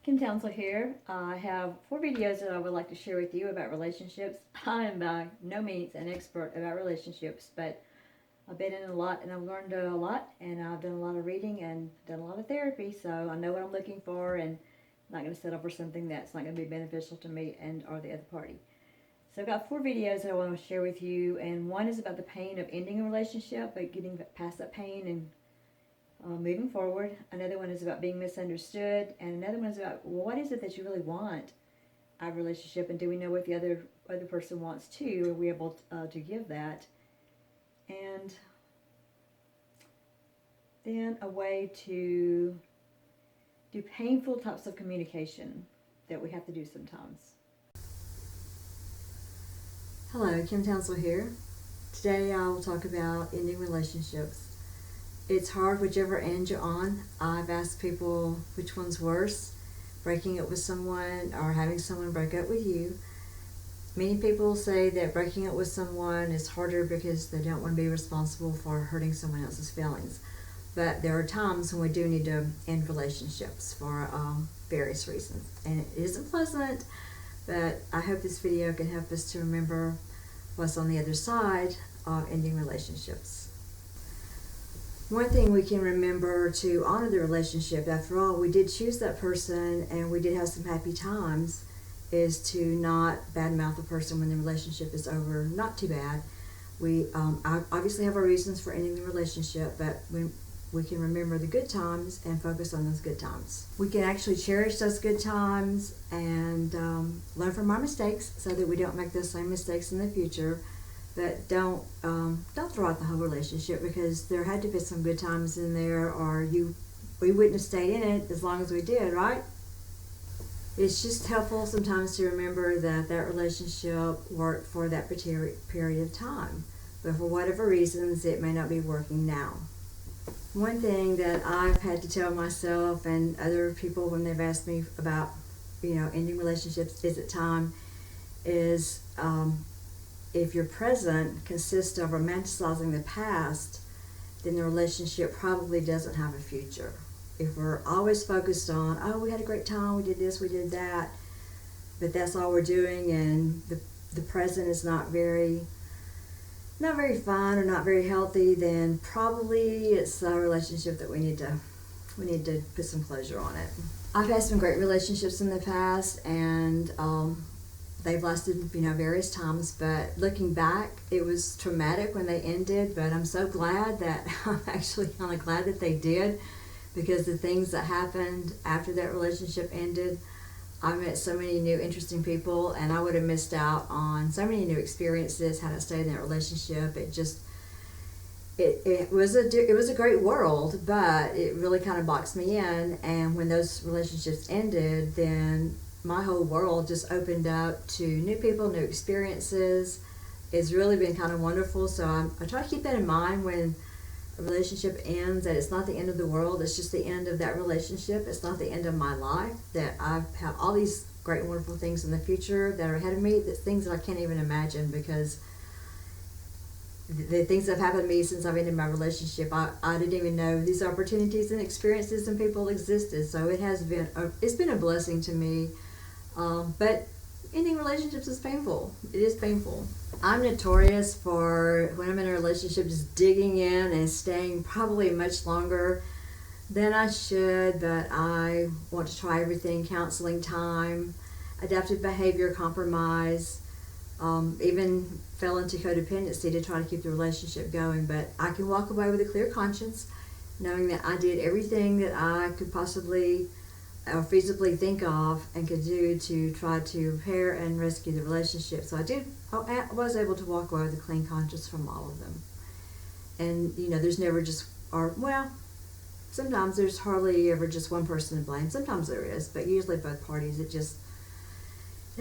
KimTownselYouTube here. I have 4 videos that I would like to share with you about relationships. I am by no means an expert about relationships, but I've been in a lot and I've learned a lot, and I've done a lot of reading and done a lot of therapy, so I know what I'm looking for and I'm not going to settle for something that's not going to be beneficial to me and or the other party. So I've got 4 videos that I want to share with you, and one is about the pain of ending a relationship, but getting past that pain and moving forward. Another one is about being misunderstood, and another one is about what is it that you really want out of a relationship, and do we know what the other person wants too? Are we able to give that? And then a way to do painful types of communication that we have to do sometimes. Hello, Kim Townsel here. Today I will talk about ending relationships. It's hard whichever end you're on. I've asked people which one's worse, breaking up with someone or having someone break up with you. Many people say that breaking up with someone is harder because they don't want to be responsible for hurting someone else's feelings. But there are times when we do need to end relationships for various reasons. And it isn't pleasant, but I hope this video can help us to remember what's on the other side of ending relationships. One thing we can remember to honor the relationship, after all, we did choose that person and we did have some happy times, is to not badmouth the person when the relationship is over. Not too bad. We obviously have our reasons for ending the relationship, but we can remember the good times and focus on those good times. We can actually cherish those good times and learn from our mistakes so that we don't make those same mistakes in the future. But don't throw out the whole relationship, because there had to be some good times in there, or we wouldn't have stayed in it as long as we did, right? It's just helpful sometimes to remember that that relationship worked for that period of time, but for whatever reasons it may not be working now. One thing that I've had to tell myself and other people when they've asked me about ending relationships, is it time, is if your present consists of romanticizing the past, then the relationship probably doesn't have a future. If we're always focused on, oh, we had a great time, we did this, we did that, but that's all we're doing, and the present is not very fun or not very healthy, then probably it's a relationship that we need to put some closure on it. I've had some great relationships in the past, and they've lasted, various times, but looking back, it was traumatic when they ended, but I'm so glad that, I'm actually kind of glad that they did, because the things that happened after that relationship ended, I met so many new interesting people, and I would have missed out on so many new experiences had I stayed in that relationship. It was a great world, but it really kind of boxed me in, and when those relationships ended, then my whole world just opened up to new people, new experiences. It's really been kind of wonderful. So I try to keep that in mind when a relationship ends, that it's not the end of the world. It's just the end of that relationship. It's not the end of my life, that I have all these great and wonderful things in the future that are ahead of me, that's things that I can't even imagine, because the things that have happened to me since I've ended my relationship, I didn't even know these opportunities and experiences and people existed. So it's been a blessing to me. But ending relationships is painful. It is painful. I'm notorious for, when I'm in a relationship, just digging in and staying probably much longer than I should, but I want to try everything: counseling time, adaptive behavior, compromise, even fell into codependency to try to keep the relationship going. But I can walk away with a clear conscience, knowing that I did everything that I could possibly or feasibly think of and could do to try to repair and rescue the relationship. So I was able to walk away with a clean conscience from all of them. And there's never sometimes there's hardly ever just one person to blame. Sometimes there is, but usually both parties. It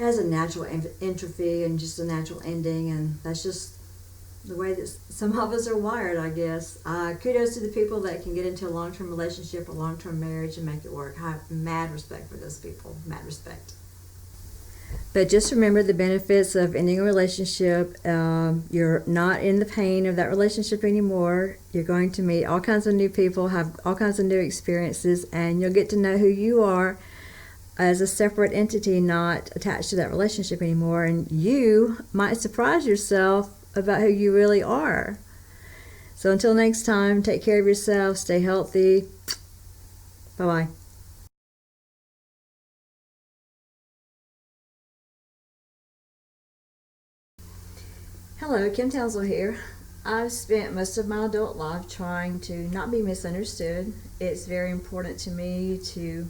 has a natural entropy and just a natural ending, and that's just the way that some of us are wired, I guess. Kudos to the people that can get into a long-term relationship or long-term marriage and make it work. I have mad respect for those people. Mad respect. But just remember the benefits of ending a relationship. You're not in the pain of that relationship anymore. You're going to meet all kinds of new people, have all kinds of new experiences, and you'll get to know who you are as a separate entity, not attached to that relationship anymore, and you might surprise yourself about who you really are. So until next time, take care of yourself, stay healthy. Bye-bye. Hello, Kim Townsel here. I've spent most of my adult life trying to not be misunderstood. It's very important to me to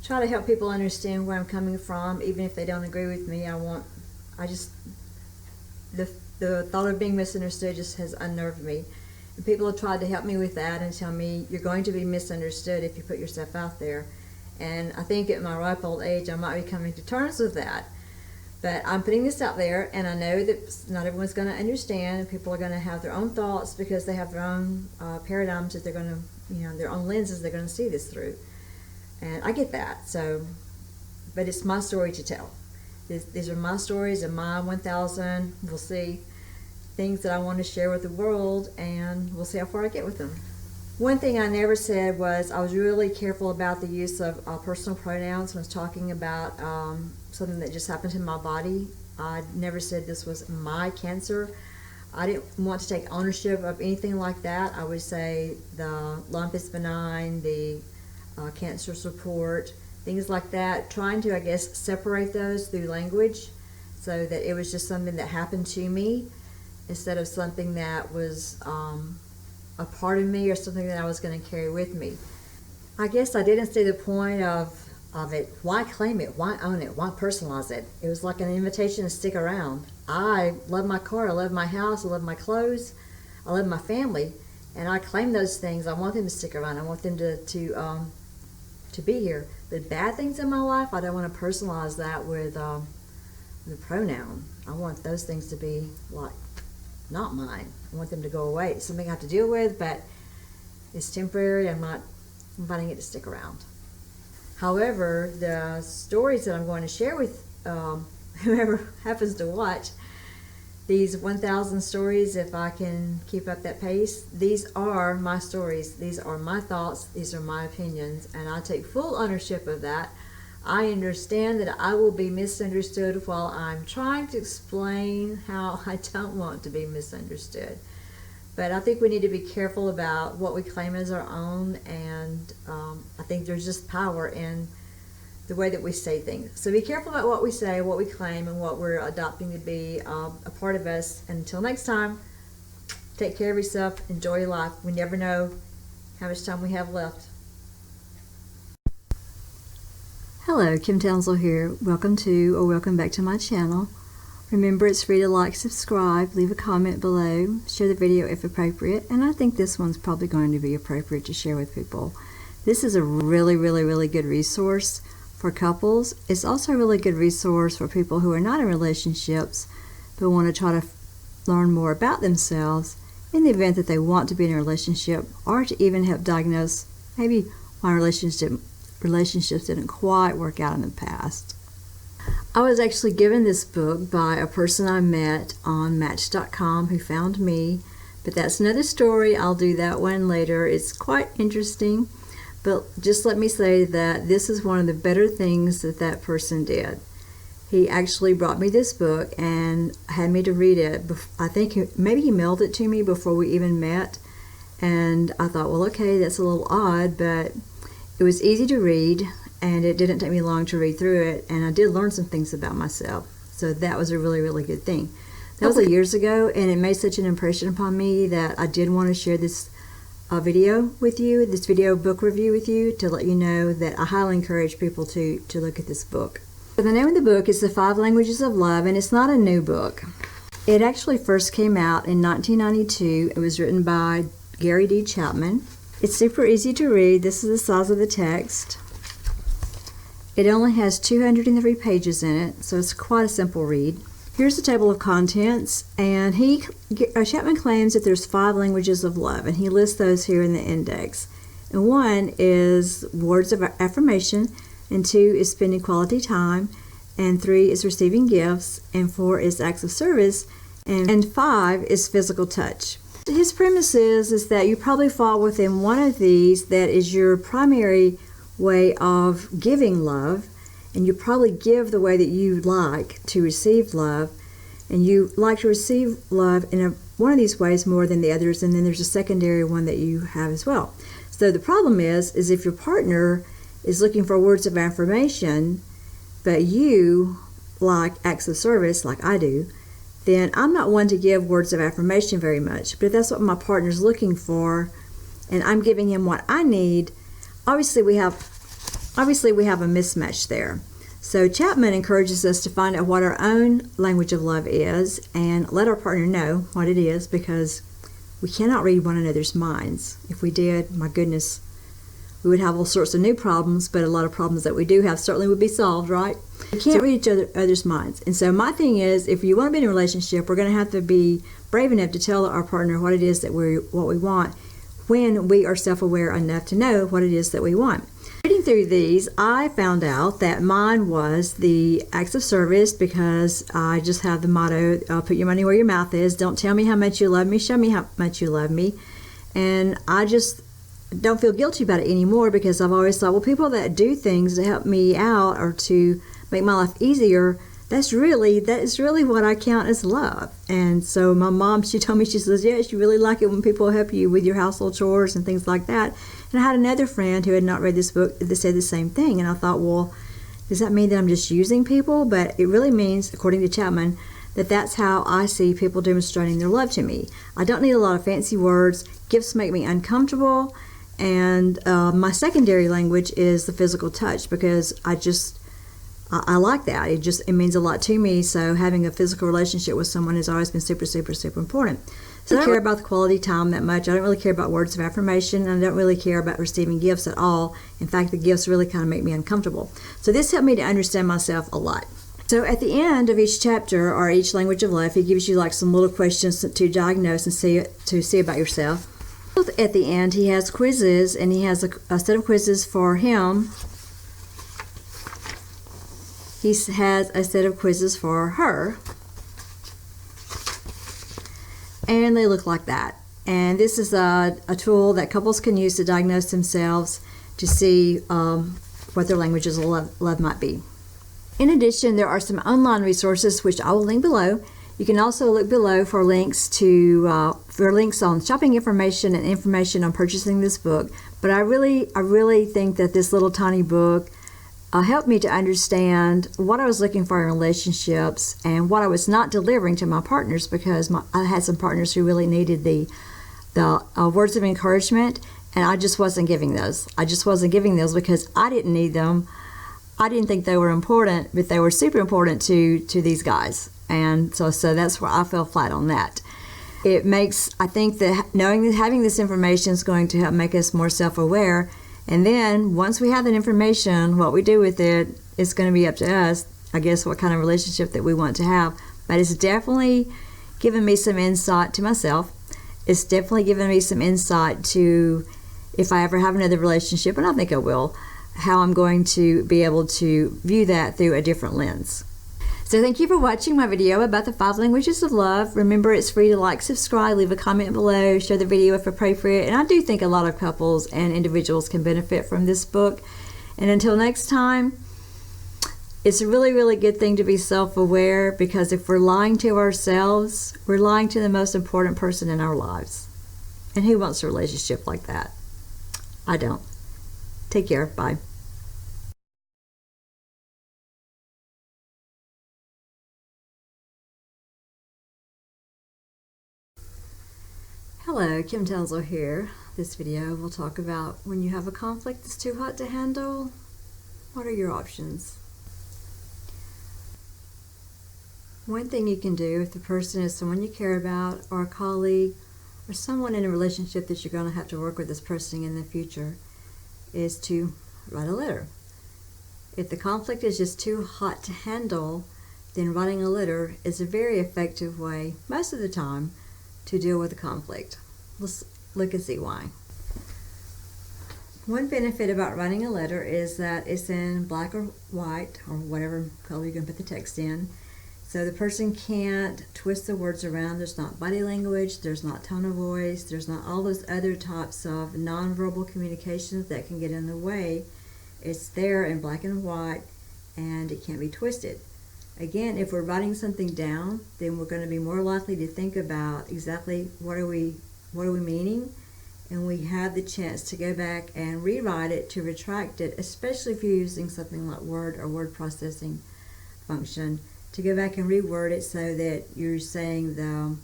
try to help people understand where I'm coming from, even if they don't agree with me. The thought of being misunderstood just has unnerved me. And people have tried to help me with that and tell me, you're going to be misunderstood if you put yourself out there. And I think at my ripe old age, I might be coming to terms with that. But I'm putting this out there, and I know that not everyone's going to understand, and people are going to have their own thoughts because they have their own paradigms that they're going to, their own lenses they're going to see this through. And I get that. So, but it's my story to tell. These are my stories and my 1,000, we'll see, things that I want to share with the world, and we'll see how far I get with them. One thing I never said was I was really careful about the use of personal pronouns when I was talking about something that just happened to my body. I never said this was my cancer. I didn't want to take ownership of anything like that. I would say the lump is benign, the cancerous report, things like that, trying to, I guess, separate those through language so that it was just something that happened to me instead of something that was a part of me or something that I was going to carry with me. I guess I didn't see the point of it. Why claim it? Why own it? Why personalize it? It was like an invitation to stick around. I love my car, I love my house, I love my clothes, I love my family, and I claim those things. I want them to stick around. I want them to be here. The bad things in my life, I don't want to personalize that with the pronoun. I want those things to be like not mine. I want them to go away. It's something I have to deal with, but it's temporary. I'm not inviting it to stick around. However, the stories that I'm going to share with whoever happens to watch, these 1,000 stories, if I can keep up that pace, these are my stories. These are my thoughts. These are my opinions, and I take full ownership of that. I understand that I will be misunderstood while I'm trying to explain how I don't want to be misunderstood. But I think we need to be careful about what we claim as our own, and I think there's just power in the way that we say things. So be careful about what we say, what we claim, and what we're adopting to be a part of us. And until next time, take care of yourself, enjoy your life. We never know how much time we have left. Hello, Kim Townsel here. Welcome back to my channel. Remember, it's free to like, subscribe, leave a comment below, share the video if appropriate, and I think this one's probably going to be appropriate to share with people. This is a really, really, really good resource for couples. It's also a really good resource for people who are not in relationships but want to try to learn more about themselves in the event that they want to be in a relationship, or to even help diagnose maybe why relationships didn't quite work out in the past. I was actually given this book by a person I met on Match.com who found me, but that's another story. I'll do that one later. It's quite interesting, but just let me say that this is one of the better things that person did. He actually brought me this book and had me to read it. I think maybe he mailed it to me before we even met, and I thought, well, okay, that's a little odd, but it was easy to read, and it didn't take me long to read through it, and I did learn some things about myself. So that was a really, really good thing. That was years ago, and it made such an impression upon me that I did want to share this video with you, this video book review with you, to let you know that I highly encourage people to look at this book. So the name of the book is The 5 Languages of Love, and it's not a new book. It actually first came out in 1992. It was written by Gary D. Chapman. It's super easy to read. This is the size of the text. It only has 203 pages in it, so it's quite a simple read. Here's the table of contents, and Chapman claims that there's 5 languages of love, and he lists those here in the index. And 1 is words of affirmation, and 2 is spending quality time, and 3 is receiving gifts, and 4 is acts of service, and 5 is physical touch. His premise is that you probably fall within one of these that is your primary way of giving love, and you probably give the way that you like to receive love, and you like to receive love in one of these ways more than the others, and then there's a secondary one that you have as well. So the problem is if your partner is looking for words of affirmation, but you like acts of service like I do, then I'm not one to give words of affirmation very much. But if that's what my partner's looking for, and I'm giving him what I need, obviously we have a mismatch there. So Chapman encourages us to find out what our own language of love is and let our partner know what it is, because we cannot read one another's minds. If we did, my goodness, we would have all sorts of new problems, but a lot of problems that we do have certainly would be solved, right? We can't read each other's minds. And so my thing is, if you want to be in a relationship, we're going to have to be brave enough to tell our partner what it is that what we want, when we are self-aware enough to know what it is that we want. Reading through these, I found out that mine was the acts of service, because I just have the motto, put your money where your mouth is. Don't tell me how much you love me, show me how much you love me. And I just don't feel guilty about it anymore, because I've always thought, well, people that do things to help me out or to make my life easier, that is really what I count as love. And so my mom, she told me, she says, yes, you really like it when people help you with your household chores and things like that. And I had another friend who had not read this book that said the same thing. And I thought, well, does that mean that I'm just using people? But it really means, according to Chapman, that's how I see people demonstrating their love to me. I don't need a lot of fancy words. Gifts make me uncomfortable. And my secondary language is the physical touch, because I like that. It means a lot to me. So having a physical relationship with someone has always been super, super, super important. So I don't care about the quality time that much. I don't really care about words of affirmation. And I don't really care about receiving gifts at all. In fact, the gifts really kind of make me uncomfortable. So this helped me to understand myself a lot. So at the end of each chapter, or each language of love, he gives you like some little questions to diagnose and see about yourself. At the end, he has quizzes, and he has a set of quizzes for him. He has a set of quizzes for her, and they look like that. And this is a tool that couples can use to diagnose themselves to see what their languages of love might be. In addition, there are some online resources which I will link below. You can also look below for links on shopping information and information on purchasing this book. But I really think that this little tiny book helped me to understand what I was looking for in relationships and what I was not delivering to my partners, because I had some partners who really needed the words of encouragement, and I just wasn't giving those. I just wasn't giving those because I didn't need them. I didn't think they were important, but they were super important to these guys. And so that's where I fell flat on that. I think that having this information is going to help make us more self-aware. And then once we have that information, what we do with it is going to be up to us, I guess, what kind of relationship that we want to have. But it's definitely given me some insight to myself. It's definitely given me some insight to, if I ever have another relationship, and I think I will, how I'm going to be able to view that through a different lens. So thank you for watching my video about the 5 languages of love. Remember, it's free to like, subscribe, leave a comment below, share the video if appropriate. And I do think a lot of couples and individuals can benefit from this book. And until next time, it's a really, really good thing to be self-aware, because if we're lying to ourselves, we're lying to the most important person in our lives. And who wants a relationship like that? I don't. Take care. Bye. Hello, Kim Townsel here. This video will talk about when you have a conflict that's too hot to handle, what are your options? One thing you can do if the person is someone you care about, or a colleague, or someone in a relationship that you're going to have to work with this person in the future, is to write a letter. If the conflict is just too hot to handle, then writing a letter is a very effective way, most of the time, to deal with the conflict. Let's look and see why. One benefit about writing a letter is that it's in black or white, or whatever color you're going to put the text in. So the person can't twist the words around. There's not body language, there's not tone of voice, there's not all those other types of nonverbal communications that can get in the way It's there in black and white, and it can't be twisted. Again, if we're writing something down, then we're going to be more likely to think about exactly what are we meaning, and we have the chance to go back and rewrite it, to retract it, especially if you're using something like Word or word processing function, to go back and reword it so that you're saying the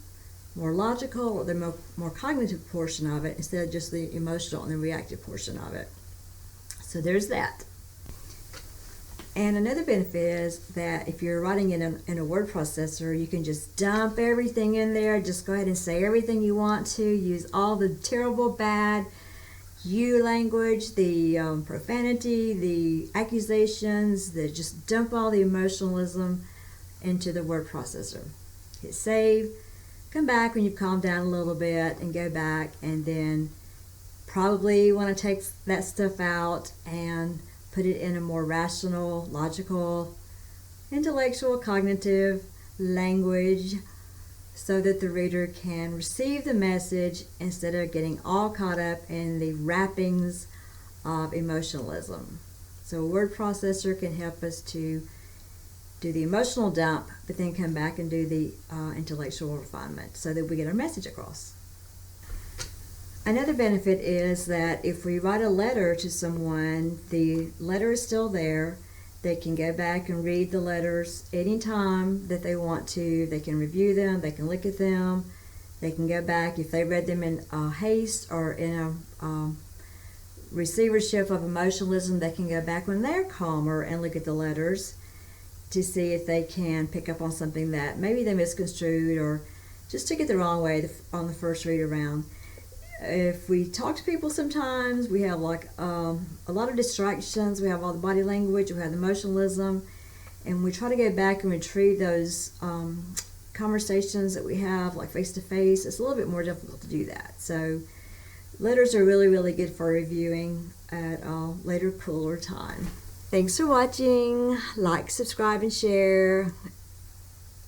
more logical or the more cognitive portion of it instead of just the emotional and the reactive portion of it. So there's that. And another benefit is that if you're writing in a word processor, you can just dump everything in there. Just go ahead and say everything you want to. Use all the terrible, bad you language, the profanity, the accusations, just dump all the emotionalism into the word processor. Hit save. Come back when you've calmed down a little bit and go back, and then probably want to take that stuff out and put it in a more rational, logical, intellectual, cognitive language so that the reader can receive the message instead of getting all caught up in the wrappings of emotionalism. So a word processor can help us to do the emotional dump, but then come back and do the intellectual refinement so that we get our message across. Another benefit is that if we write a letter to someone, the letter is still there. They can go back and read the letters anytime that they want to. They can review them, they can look at them, they can go back if they read them in haste or in a receivership of emotionalism. They can go back when they're calmer and look at the letters to see if they can pick up on something that maybe they misconstrued or just took it the wrong way on the first read around. If we talk to people sometimes, we have like a lot of distractions. We have all the body language, we have the emotionalism, and we try to go back and retrieve those conversations that we have like face to face. It's a little bit more difficult to do that. So letters are really, really good for reviewing at a later, cooler time. Thanks for watching. Like, subscribe, and share.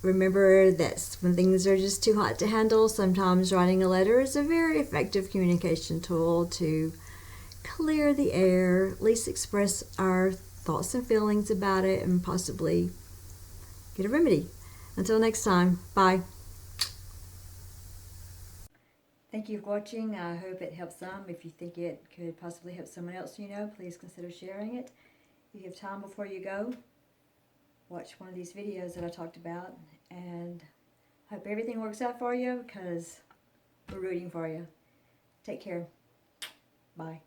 Remember that when things are just too hot to handle, sometimes writing a letter is a very effective communication tool to clear the air, at least express our thoughts and feelings about it, and possibly get a remedy. Until next time, bye. Thank you for watching. I hope it helps some. If you think it could possibly help someone else you know, please consider sharing it. If you have time before you go, watch one of these videos that I talked about, and hope everything works out for you because we're rooting for you. Take care. Bye.